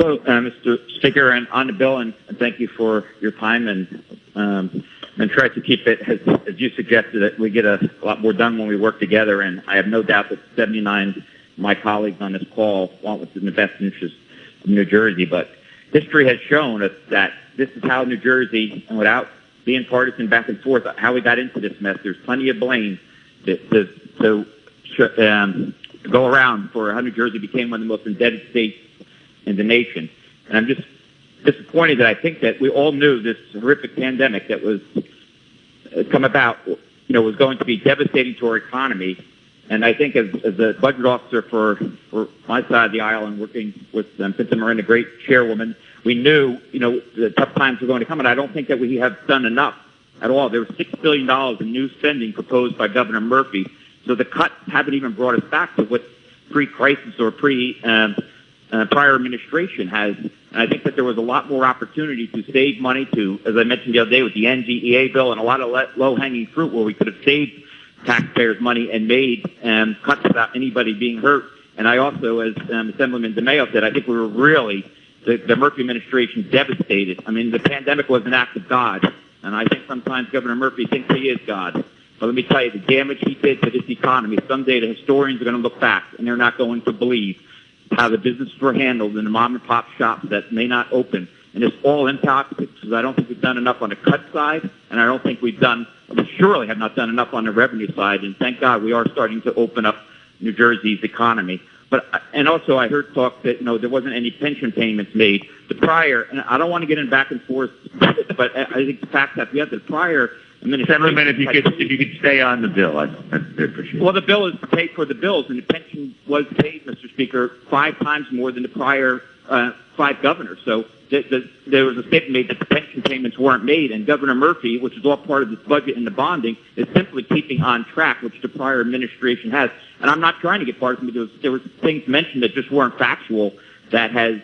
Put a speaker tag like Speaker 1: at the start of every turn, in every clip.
Speaker 1: Hello, Mr. Speaker, and on the bill, and thank you for your time, and try to keep it, as you suggested, that we get a lot more done when we work together, and I have no doubt that 79 of my colleagues on this call want what's in the best interest of New Jersey, but history has shown us that this is how New Jersey, and without being partisan back and forth, how we got into this mess. There's plenty of blame to go around for how New Jersey became one of the most indebted states in the nation. And I'm just disappointed that I think that we all knew this horrific pandemic that was come about, was going to be devastating to our economy. And I think as a budget officer for my side of the aisle and working with Cynthia Moran, a great chairwoman, we knew, the tough times were going to come. And I don't think that we have done enough at all. There was $6 billion in new spending proposed by Governor Murphy. So the cuts haven't even brought us back to what pre-crisis or prior administration has. And I think that there was a lot more opportunity to save money as I mentioned the other day with the NGEA bill, and a lot of low-hanging fruit where we could have saved taxpayers money and made cuts without anybody being hurt. And I also, as Assemblyman DeMaio said, I think we were really, the Murphy administration, devastated. I mean, the pandemic was an act of God, and I think sometimes Governor Murphy thinks he is God. But let me tell you, the damage he did to this economy, someday the historians are going to look back, and they're not going to believe how the businesses were handled in the mom-and-pop shops that may not open. And it's all in politics, because I don't think we've done enough on the cut side, and I don't think we surely have not done enough on the revenue side. And thank God we are starting to open up New Jersey's economy. And also I heard talk that, there wasn't any pension payments made. The prior, and I don't want to get in back and forth, but I think the fact that we have the prior
Speaker 2: Assemblyman, if you could stay on the bill, I'd appreciate it.
Speaker 1: Well, the bill is paid for the bills, and the pension was paid, Mr. Speaker, 5 times more than the prior 5 governors. So there was a statement made that the pension payments weren't made, and Governor Murphy, which is all part of this budget and the bonding, is simply keeping on track, which the prior administration has. And I'm not trying to get partisan, because there were things mentioned that just weren't factual that has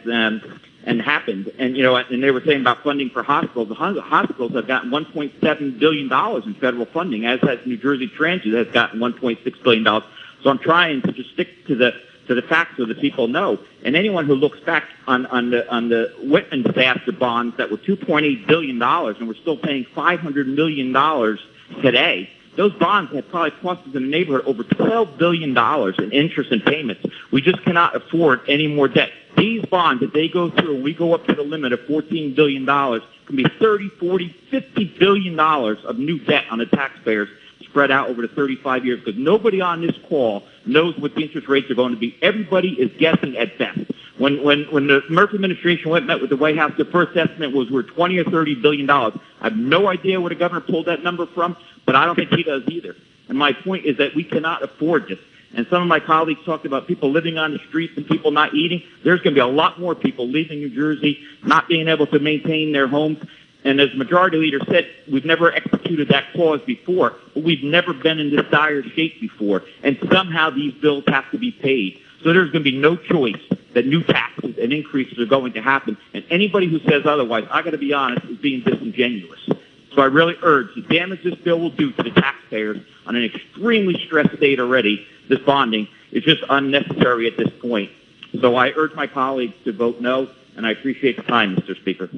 Speaker 1: and happened. And, and they were saying about funding for hospitals. The hospitals have gotten $1.7 billion in federal funding, as has New Jersey Transit has gotten $1.6 billion. So I'm trying to just stick to the facts so that people know. And anyone who looks back on the Whitman disaster bonds that were $2.8 billion, and we're still paying $500 million today, those bonds have probably cost us in the neighborhood over $12 billion in interest and payments. We just cannot afford any more debt. These bonds, if they go through and we go up to the limit of $14 billion, can be $30, $40, $50 billion of new debt on the taxpayers spread out over the 35 years, because nobody on this call knows what the interest rates are going to be. Everybody is guessing at best. When the Murphy administration met with the White House, the first estimate was we're $20 or $30 billion. I have no idea where the governor pulled that number from, but I don't think he does either. And my point is that we cannot afford this. And some of my colleagues talked about people living on the streets and people not eating. There's going to be a lot more people leaving New Jersey, not being able to maintain their homes. And as Majority Leader said, we've never executed that clause before, but we've never been in this dire shape before. And somehow these bills have to be paid. So there's going to be no choice that new taxes and increases are going to happen. And anybody who says otherwise, I got to be honest, is being disingenuous. So I really urge the damage this bill will do to the taxpayers on an extremely stressed state already. This bonding is just unnecessary at this point. So I urge my colleagues to vote no, and I appreciate the time, Mr. Speaker.